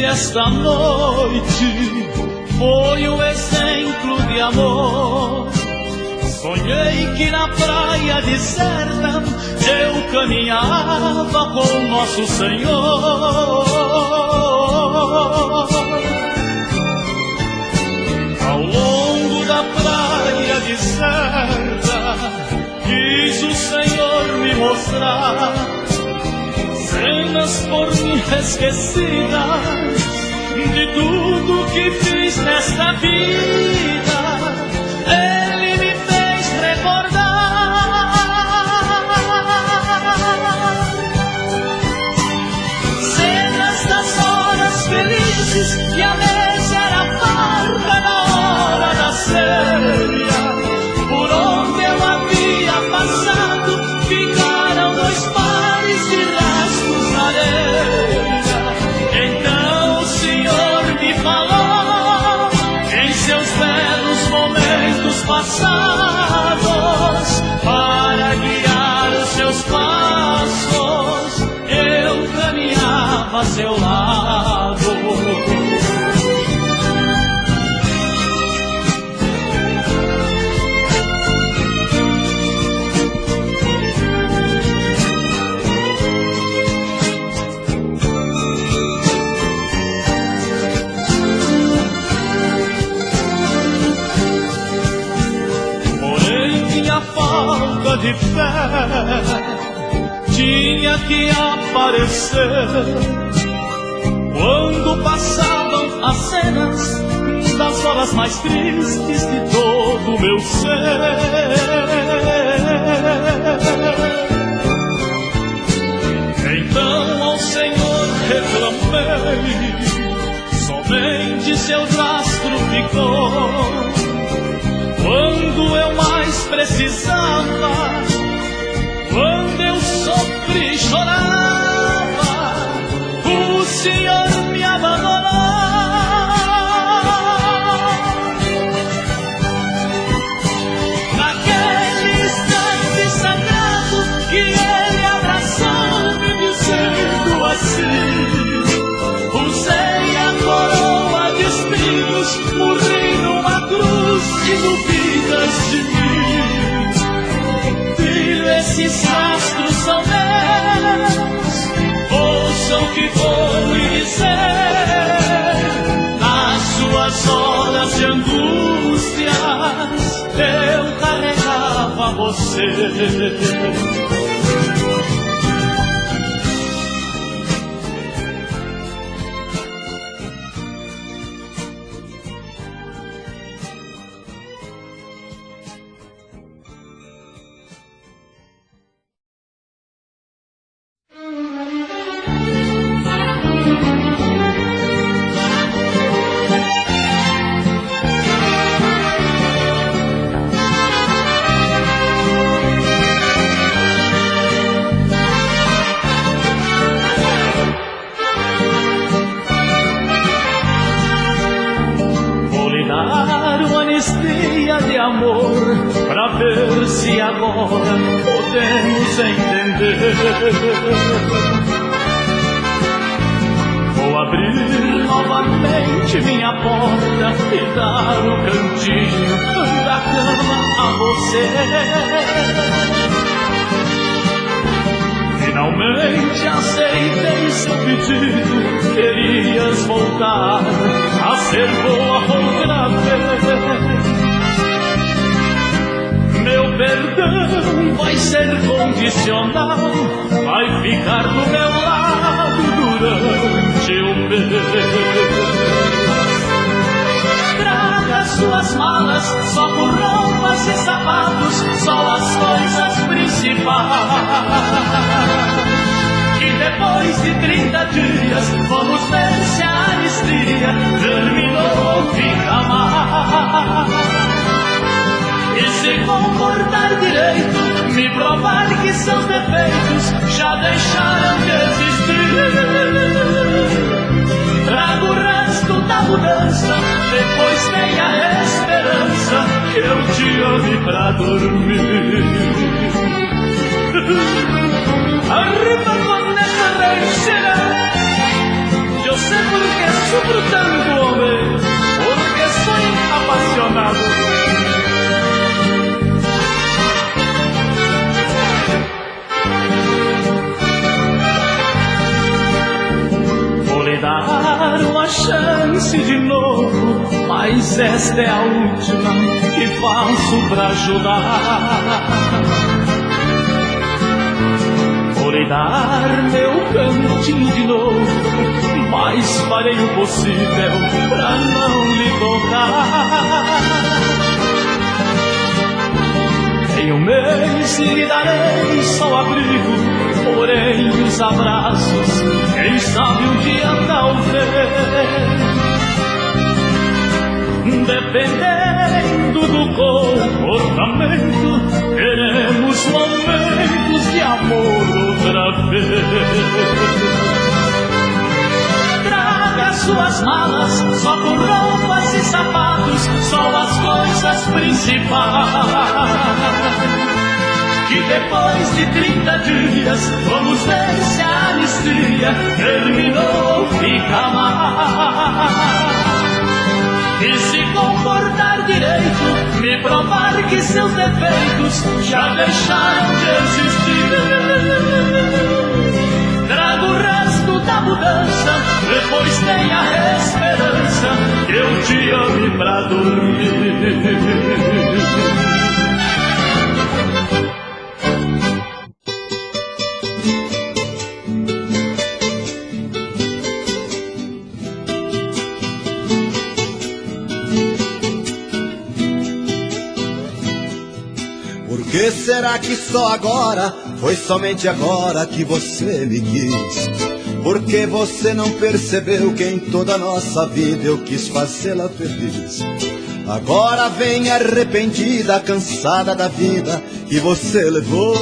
trouxe esta noite foi um exemplo de amor. Sonhei que na praia deserta eu caminhava com nosso Senhor. Ao longo da praia deserta quis o Senhor me mostrar cenas por mim esquecidas de tudo que fiz nesta vida. Ele me fez recordar cenas das horas felizes que a mesa era farta na hora da ceia. Por onde eu havia passado ficaram 2 pares de rastros na areia. Então o Senhor me falou em seus belos momentos passados, para guiar os seus passos eu caminhava a seu lado. Falta de fé tinha que aparecer quando passavam as cenas das horas mais tristes de todo o meu ser. Então ao Senhor reclamei, somente seu rastro ficou. Quando eu mais precisava, quando eu sofri e chorava, o Senhor me abandonou. Naquele instante sagrado que Ele abraçou-me dizendo assim: usei a coroa de espinhos, morri numa cruz que duvidas de mim. Filho, esses rastros são meus, ouçam o que vou lhe dizer. Nas suas horas de angústias eu carregava você. Pra ver se agora podemos entender. Vou abrir novamente minha porta e dar o cantinho da cama a você. Finalmente aceitei seu pedido, querias voltar a ser boa outra vez. Meu perdão vai ser condicional, vai ficar do meu lado durante o mês. Traga suas malas, só com roupas e sapatos, só as coisas principais. E depois de 30 dias vamos ver se a anistia terminou ou fica mais. E se comportar direito, me provar que seus defeitos já deixaram de existir. Trago o resto da mudança, depois tenha esperança que eu te ame pra dormir. Arriba con esta ranchera, yo sé por qué mas esta é a última que faço pra ajudar. Vou lhe dar meu cantinho de novo, mas farei o possível pra não lhe tocar. Em um mês lhe darei só abrigo, porém os abraços, quem sabe um dia talvez. Dependendo do comportamento, teremos momentos de amor outra vez. Traga suas malas, só com roupas e sapatos, só as coisas principais. Que depois de 30 dias, vamos ver se a anistia terminou ou fica mais. E se comportar direito, me provar que seus defeitos já deixaram de existir. Trago o resto da mudança, depois tenha a esperança que eu te ame pra dormir. Por que será que só agora, foi somente agora que você me quis? Por que você não percebeu que em toda a nossa vida eu quis fazê-la feliz? Agora vem arrependida, cansada da vida que você levou.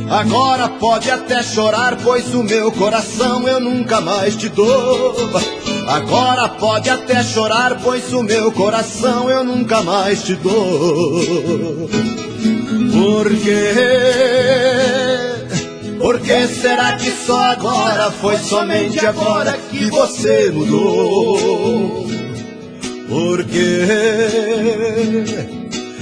Agora pode até chorar, pois o meu coração eu nunca mais te dou. Agora pode até chorar, pois o meu coração eu nunca mais te dou. Por quê? Por que será que só agora, foi somente agora que você mudou? Por quê?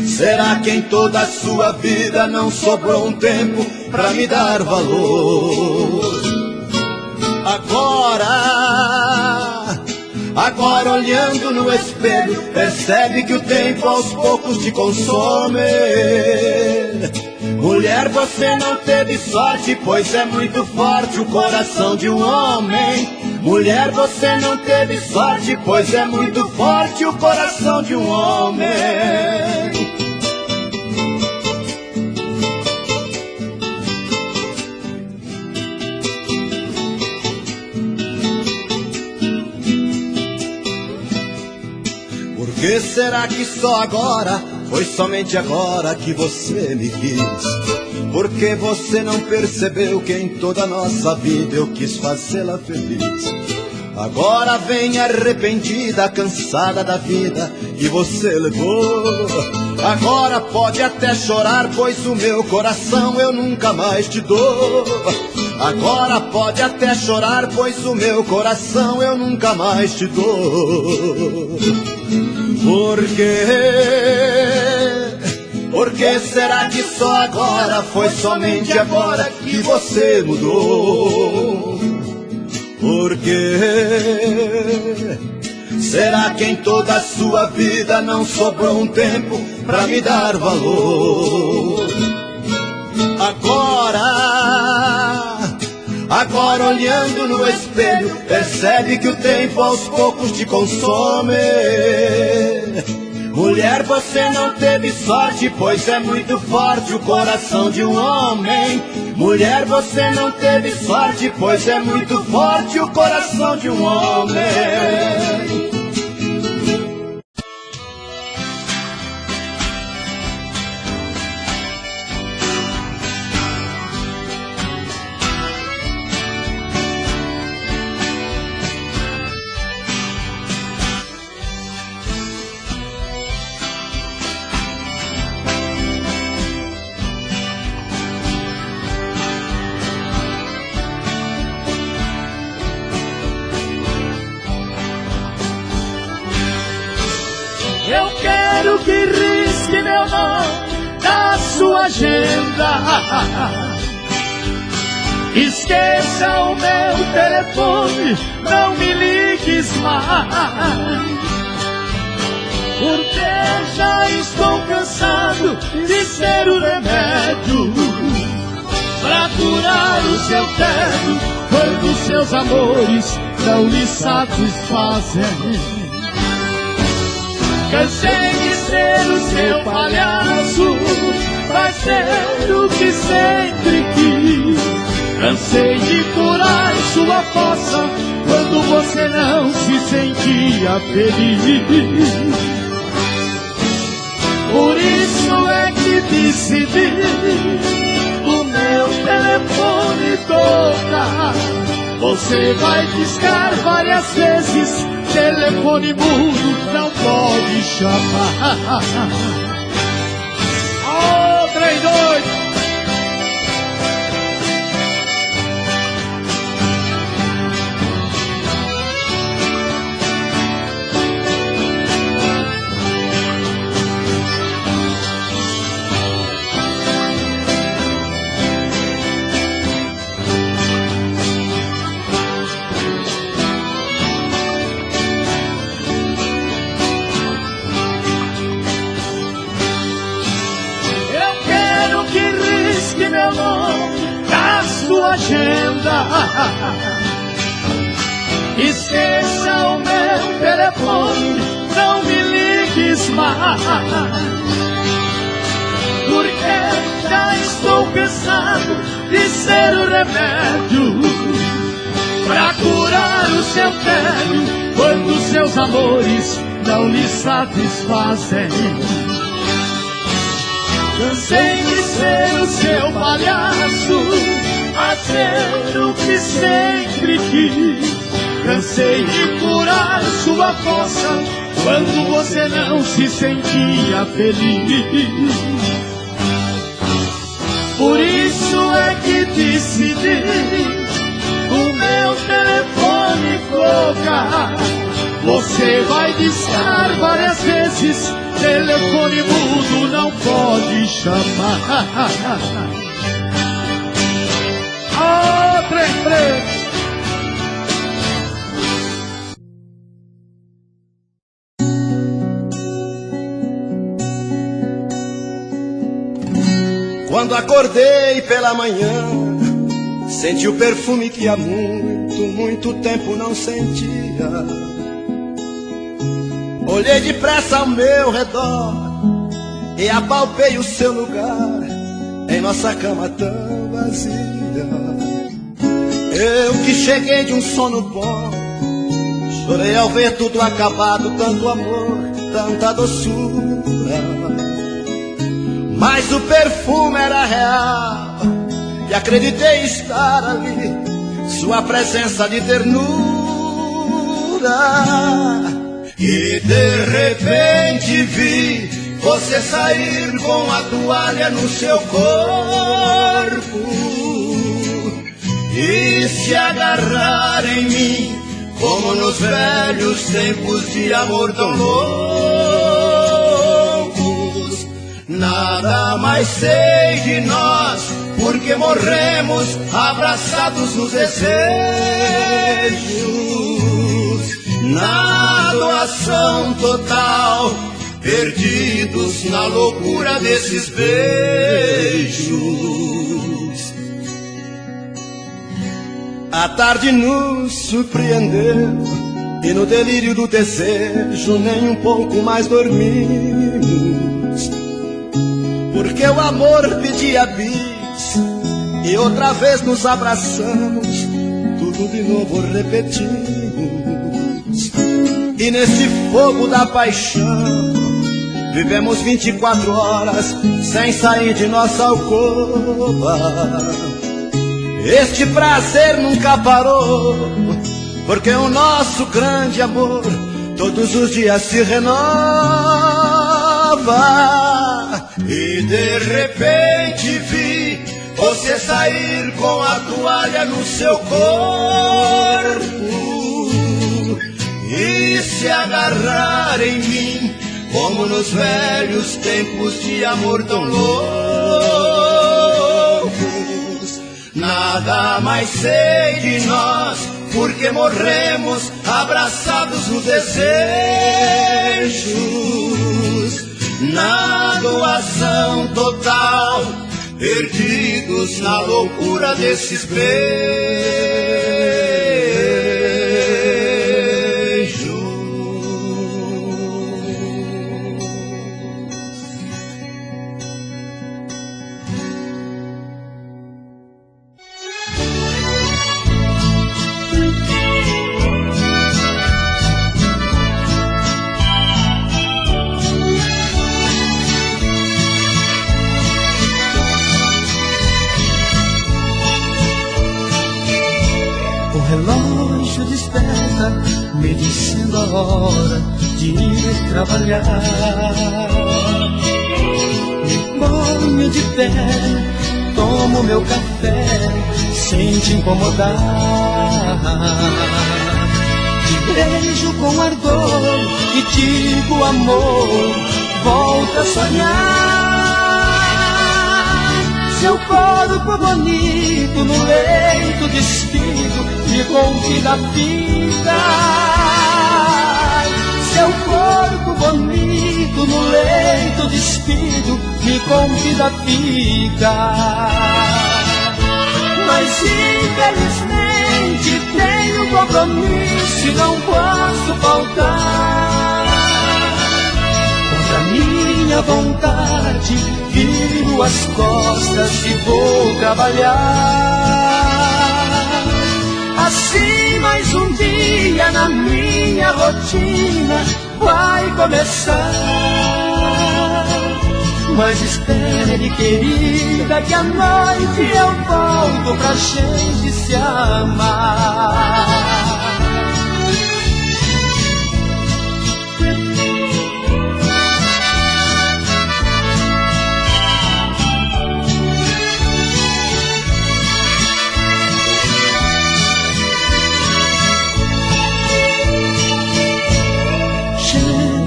Será que em toda a sua vida não sobrou um tempo pra me dar valor? Agora olhando no espelho, percebe que o tempo aos poucos te consome. Mulher, você não teve sorte, pois é muito forte o coração de um homem. Mulher, você não teve sorte, pois é muito forte o coração de um homem. Por que será que só agora, foi somente agora que você me quis? Por que você não percebeu que em toda a nossa vida eu quis fazê-la feliz? Agora vem arrependida, cansada da vida que você levou. Agora pode até chorar, pois o meu coração eu nunca mais te dou. Agora pode até chorar, pois o meu coração eu nunca mais te dou. Por quê? Por que será que só agora, foi somente agora que você mudou? Por quê? Será que em toda a sua vida não sobrou um tempo pra me dar valor? Agora olhando no espelho, percebe que o tempo aos poucos te consome. Mulher, você não teve sorte, pois é muito forte o coração de um homem. Mulher, você não teve sorte, pois é muito forte o coração de um homem. Eu quero que risque meu nome da sua agenda. Esqueça o meu telefone, não me ligues mais. porque já estou cansado de ser o remédio pra curar o seu tédio quando seus amores não lhe satisfazem. Cansei de ser o seu palhaço, fazer o que sempre quis. Cansei de curar sua fossa quando você não se sentia feliz. Por isso é que decidi o meu telefone toca. Você vai discar várias vezes, telefone mudo não pode chamar. Oh, 3, 2. Meu nome da sua agenda, esqueça o meu telefone, não me ligues mais, porque já estou cansado de ser o remédio pra curar o seu tédio quando seus amores não lhe satisfazem. Cansei de ser o seu palhaço, fazer o que sempre quis. Cansei de curar sua fossa quando você não se sentia feliz. Por isso é que decidi o meu telefone tocar. Você vai discar várias vezes, telefone mudo não pode chamar. Oh, 3, 3. Quando acordei pela manhã, senti o perfume que há muito tempo não sentia. Olhei depressa ao meu redor e apalpei o seu lugar em nossa cama tão vazia. Eu que cheguei de um sono bom, chorei ao ver tudo acabado, tanto amor, tanta doçura. Mas o perfume era real e acreditei estar ali, sua presença de ternura. E de repente vi você sair com a toalha no seu corpo e se agarrar em mim como nos velhos tempos de amor tão loucos. Nada mais sei de nós, porque morremos abraçados nos desejos, na doação total, perdidos na loucura desses beijos. A tarde nos surpreendeu e no delírio do desejo nem um pouco mais dormimos, porque o amor pedia bis e outra vez nos abraçamos, tudo de novo repetimos. E nesse fogo da paixão vivemos 24 horas sem sair de nossa alcova. Este prazer nunca parou, porque o nosso grande amor todos os dias se renova. E de repente vi você sair com a toalha no seu corpo e se agarrar em mim como nos velhos tempos de amor tão loucos. Nada mais sei de nós, porque morremos abraçados nos desejos, na doação total, perdidos na loucura desses beijos. O relógio desperta, me dizendo a hora de ir trabalhar. Me ponho de pé, tomo meu café, sem te incomodar. Te beijo com ardor e digo, amor, volta a sonhar. Seu corpo bonito no leito despido me convida a ficar. Seu corpo bonito no leito despido me convida a ficar. Mas infelizmente tenho compromisso e não posso faltar. Contra minha vontade viro as costas e vou trabalhar. Assim mais um dia na minha rotina vai começar. Mas espere, querida, que à noite eu volto pra gente se amar.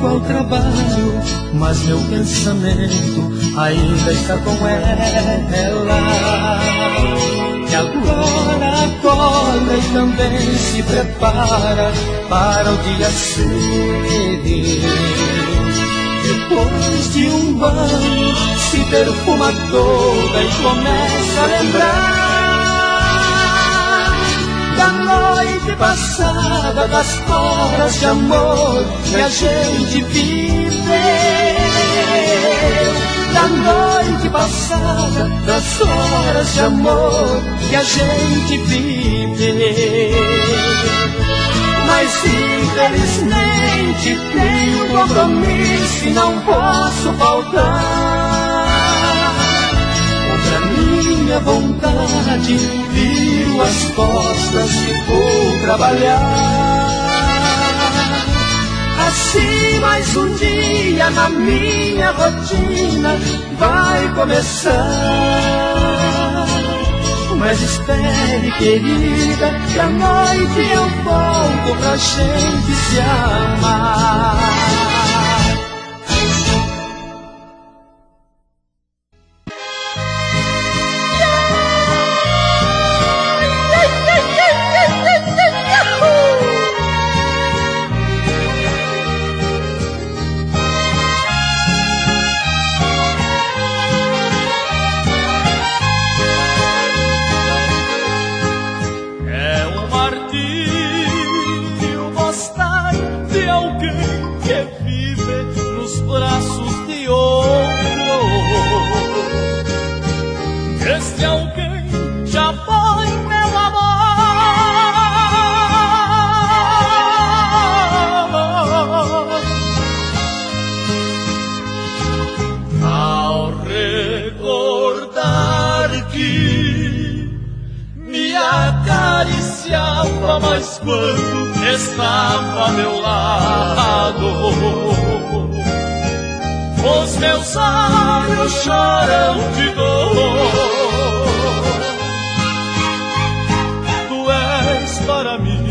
Ao trabalho, mas meu pensamento ainda está com ela. E agora acorda e também se prepara para o dia seguinte. Depois de um banho, se perfuma toda e começa a lembrar da noite passada, das horas de amor que a gente viveu. Da noite passada, das horas de amor que a gente viveu. Mas infelizmente tenho compromisso e não posso faltar. Contra minha vontade viro as costas e vou trabalhar. Assim mais um dia na minha rotina vai começar. Mas espere, querida, que à noite eu volto pra gente se amar. Este alguém já foi meu amor. Ao recordar que me acariciava mais quando estava a meu lado, os meus olhos choram de dor. Tu és para mim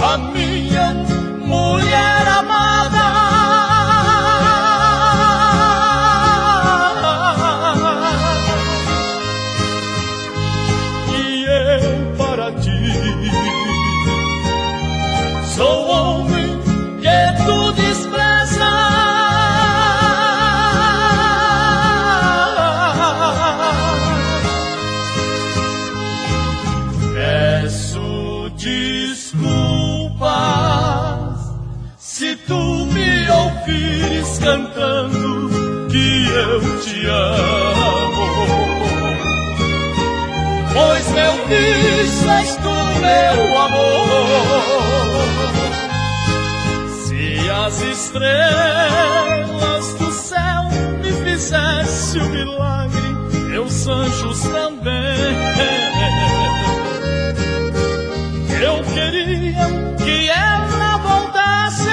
a minha mulher amada. E eu meu amor. Se as estrelas do céu me fizesse um milagre, meus anjos também, eu queria que ela voltasse.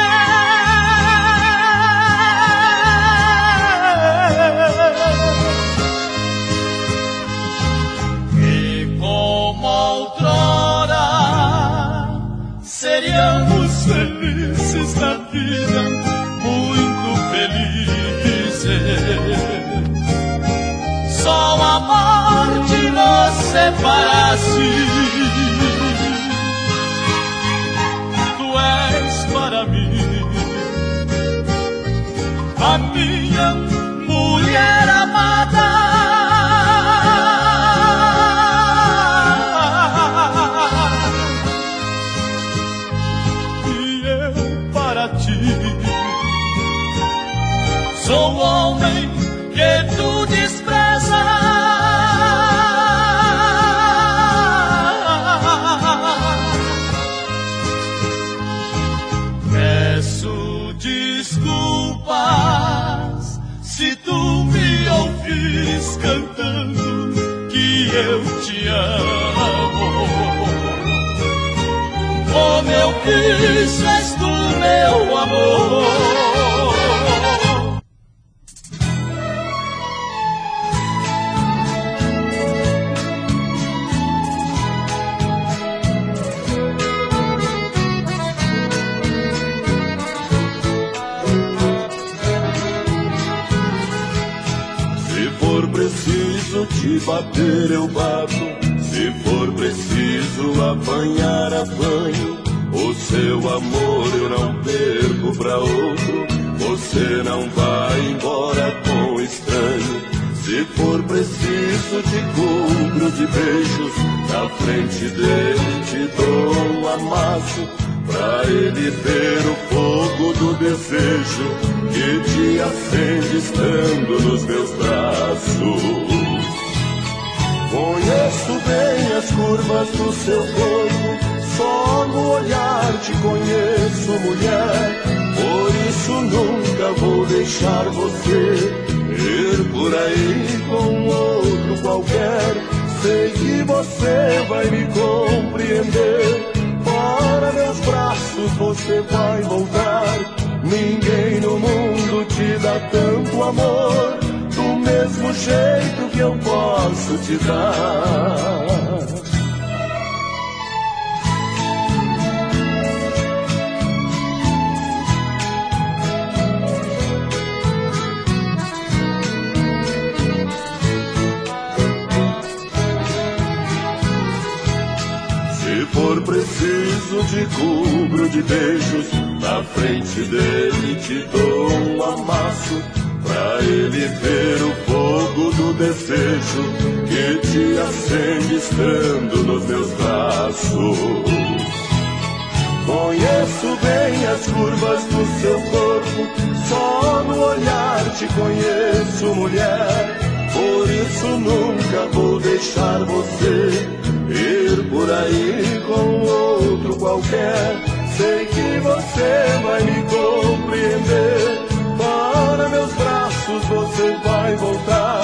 E como outrora seríamos felizes na vida, muito felizes. Só a morte nos separasse. Tu és para mim a minha mulher amada. E eu para ti sou o homem que tu desprezas. Peço desculpas se tu me ouvires cantando que eu te amo. Oh, meu Cristo, és tu meu amor. Te bater eu bato, se for preciso apanhar, apanho. O seu amor eu não perco pra outro, você não vai embora com estranho. Se for preciso te cubro de beijos, na frente dele te dou um amasso, pra ele ver o fogo do desejo que te acende estando nos meus braços. Conheço bem as curvas do seu corpo, só no olhar te conheço, mulher. Por isso nunca vou deixar você ir por aí com outro qualquer. Sei que você vai me compreender. Para meus braços você vai voltar. Ninguém no mundo te dá tanto amor, do mesmo jeito que eu posso te dar. Se for preciso te cubro de beijos, na frente dele te dou um amasso, pra ele ver o fogo do desejo que te acende estando nos meus braços. Conheço bem as curvas do seu corpo, só no olhar te conheço, mulher. Por isso nunca vou deixar você ir por aí com outro qualquer. Sei que você vai me compreender. Para meus braços você vai voltar.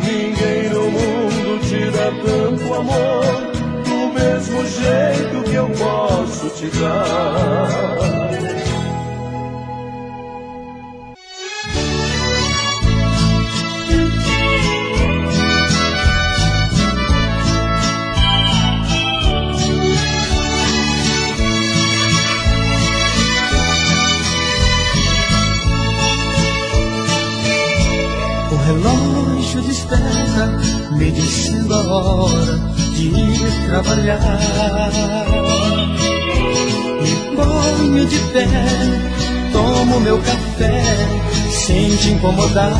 Ninguém no mundo te dá tanto amor, do mesmo jeito que eu posso te dar. O relógio desperta, me dizendo a hora de ir trabalhar. Me ponho de pé, tomo meu café, sem te incomodar.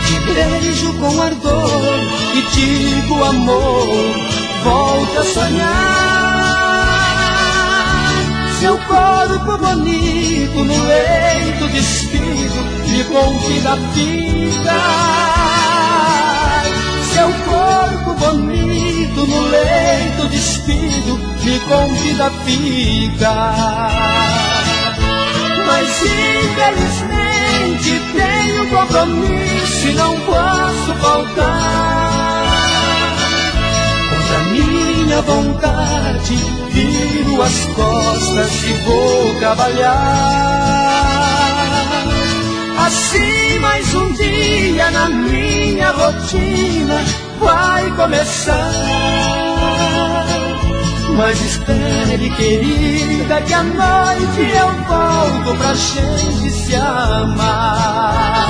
Te beijo com ardor e digo, amor, volta a sonhar. Seu corpo bonito no leito despido me convida a vida. Seu corpo bonito no no leito despido, me convida a ficar. Mas infelizmente tenho compromisso e não posso faltar. Contra minha vontade, viro as costas e vou trabalhar. Assim mais um dia na minha rotina vai começar. Mas espere, querida, que à noite eu volto pra gente se amar.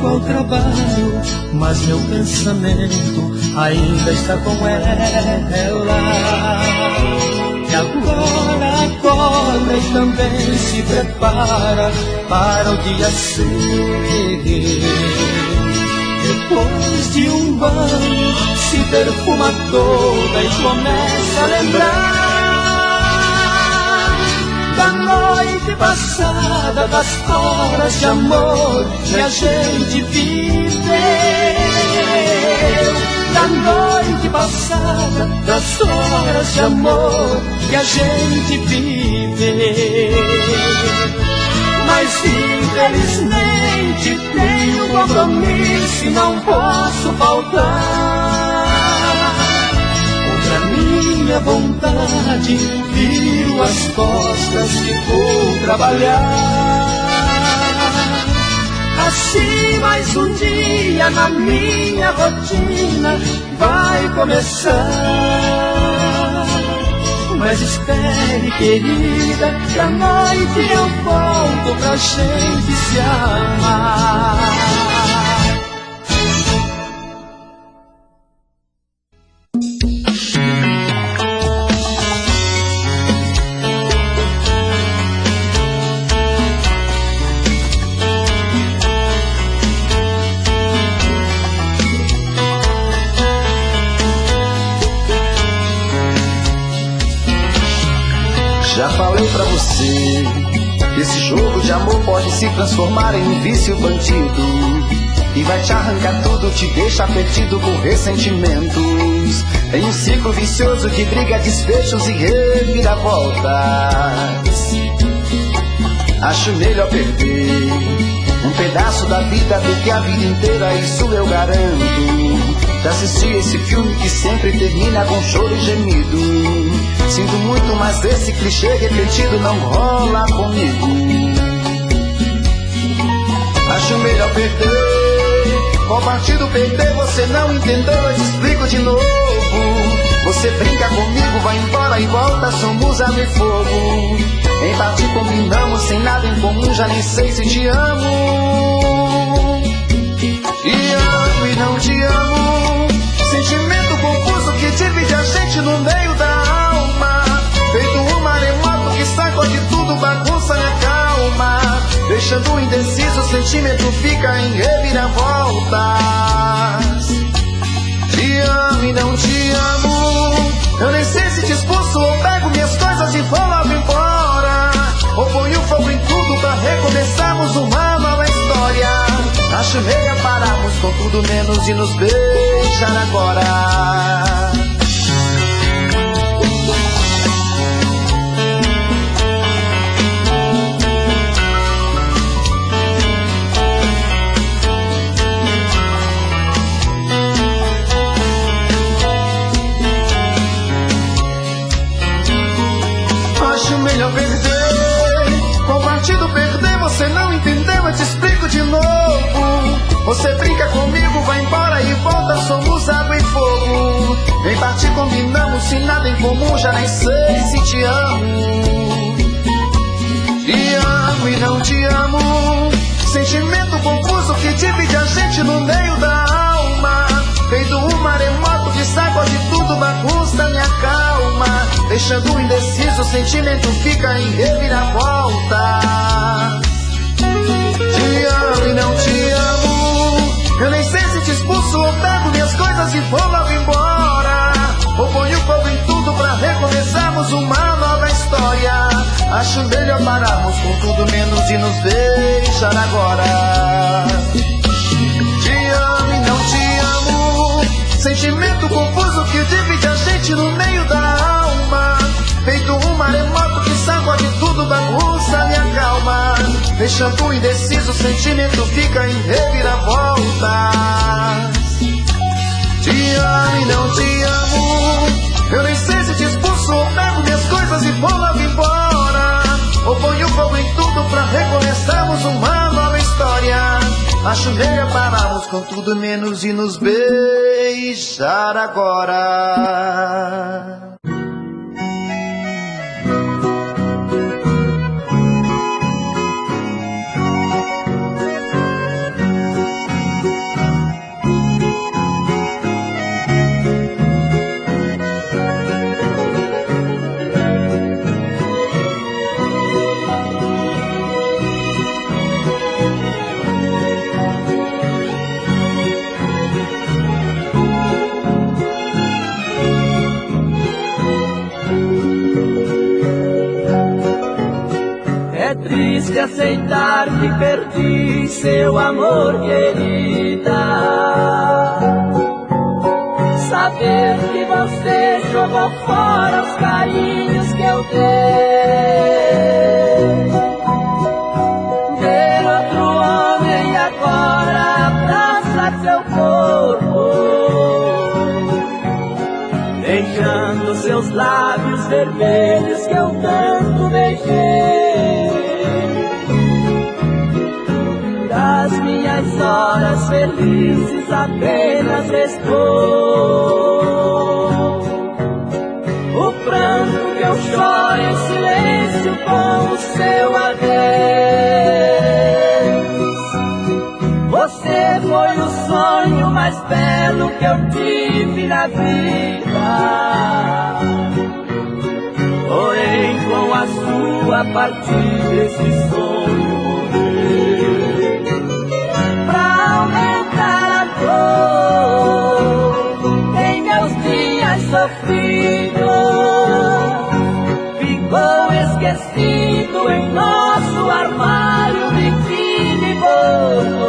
Ao trabalho, mas meu pensamento ainda está com ela. E agora acorda e também se prepara para o dia seguinte. Depois de um banho, se perfuma toda e começa a lembrar da noite passada, das horas de amor que a gente viveu. Da noite passada, das horas de amor que a gente viveu. Mas infelizmente tenho compromisso e não posso faltar. Contra minha vontade, viro as costas e vou trabalhar. Assim mais um dia na minha rotina vai começar. Mas espere, querida, que à noite eu volto pra gente se amar. Já falei pra você, esse jogo de amor pode se transformar em um vício bandido e vai te arrancar tudo, te deixar perdido por ressentimentos. Em um ciclo vicioso de briga, desfechos e reviravoltas. Acho melhor perder um pedaço da vida do que a vida inteira, isso eu garanto. Já assisti esse filme que sempre termina com choro e gemido. Sinto muito, mas esse clichê repetido não rola comigo. Acho melhor perder. Qual partido perder? Você não entendeu, eu te explico de novo. Você brinca comigo, vai embora e volta, somos água e fogo. Em partir combinamos, sem nada em comum, já nem sei se te amo. Te amo e não te amo. Sentimento confuso que divide a gente no meio da alma. Feito um maremoto que sacode tudo, bagunça minha calma. Deixando indeciso, o sentimento fica em reviravoltas. Te amo e não te amo. Eu nem sei se te expulso ou pego minhas coisas e vou logo embora. Ou ponho fogo em tudo pra recomeçarmos uma nova história. Acho melhor pararmos com tudo menos e nos beijar agora. Acho melhor perder. Qual partido perder? Você não entendeu, eu te explico de novo. Você brinca comigo, vai embora e volta, somos água e fogo. Em partir combinamos, sem nada em comum, já nem sei se te amo. Te amo e não te amo. Sentimento confuso que divide a gente no meio da alma. Feito um maremoto que sacode tudo, bagunça minha calma. Deixando indeciso, o sentimento fica em reviravolta. Te amo e não te amo. Eu nem sei se te Acho melhor pararmos com tudo menos e nos beijar agora. Te amo e não te amo, sentimento confuso que divide a gente no meio da alma. Feito um maremoto que sacode tudo, bagunça minha calma. Deixando indeciso, o sentimento fica em reviravoltas. Te amo e não te amo, eu nem sei se te expulso ou pego minhas coisas e vou logo embora. Ou ponho fogo em tudo pra recomeçarmos uma nova história. Acho melhor pararmos com tudo menos e nos beijar agora. Triste aceitar que perdi seu amor, querida. Saber que você jogou fora os carinhos que eu dei. Ver outro homem agora abraçar seu corpo, beijando seus lábios vermelhos que eu tanto beijei. Das minhas horas felizes apenas restou o pranto que eu choro em silêncio com o seu adeus. Você foi o sonho mais belo que eu tive na vida. Porém, com a sua partida, esse sonho morreu. Pra aumentar a dor em meus dias sofridos, ficou esquecido em nosso armário biquíni gordo.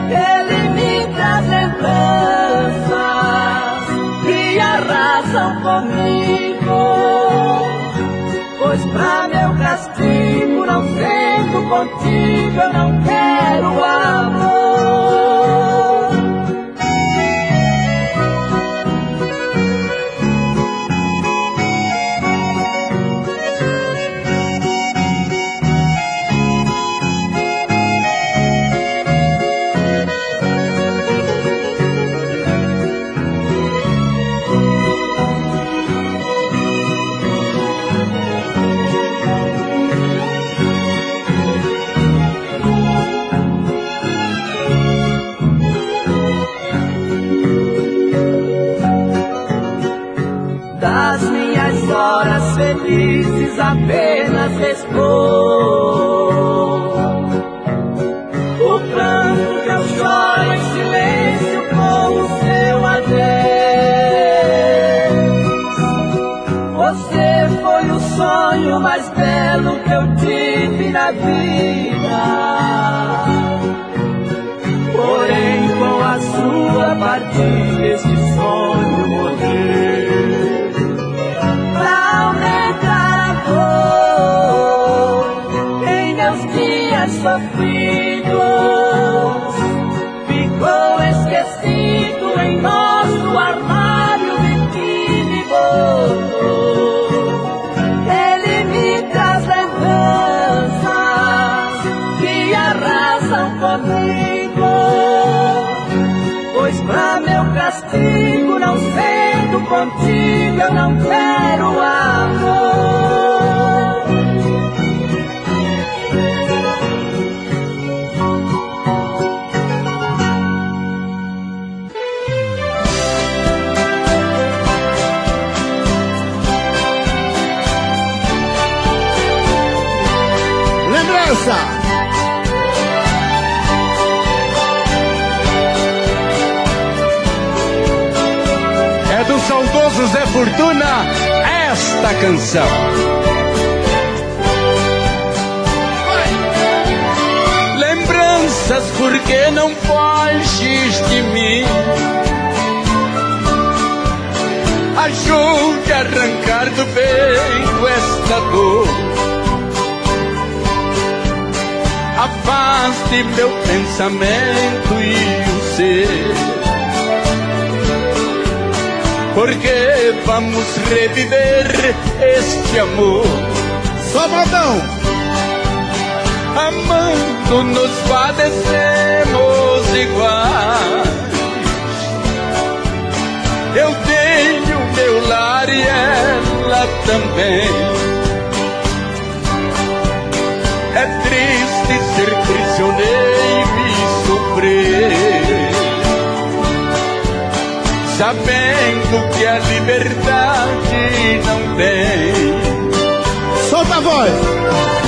Ele me traz lembranças que arrasam comigo, pois pra meu castigo, não sendo contigo, eu não quero amor. Das minhas horas felizes apenas restou o pranto que eu choro em silêncio com o seu adeus. Você foi o sonho mais belo que eu tive na vida. Porém, com a sua partida, esse sonho morreu. Sofridos, ficou esquecido em nosso armário biquíni gordo. Ele me traz lembranças que arrasam comigo, pois pra meu castigo, não sendo contigo, eu não quero amor. É do saudoso Zé Fortuna esta canção. pensas por que não foges de mim? Ajude a arrancar do peito esta dor. Afaste meu pensamento e o seu. Porque vamos reviver este amor. Só modão! Amando nos padecemos iguais. Eu tenho meu lar e ela também. É triste ser prisioneiro e sofrer, sabendo que a liberdade não tem. Solta a voz!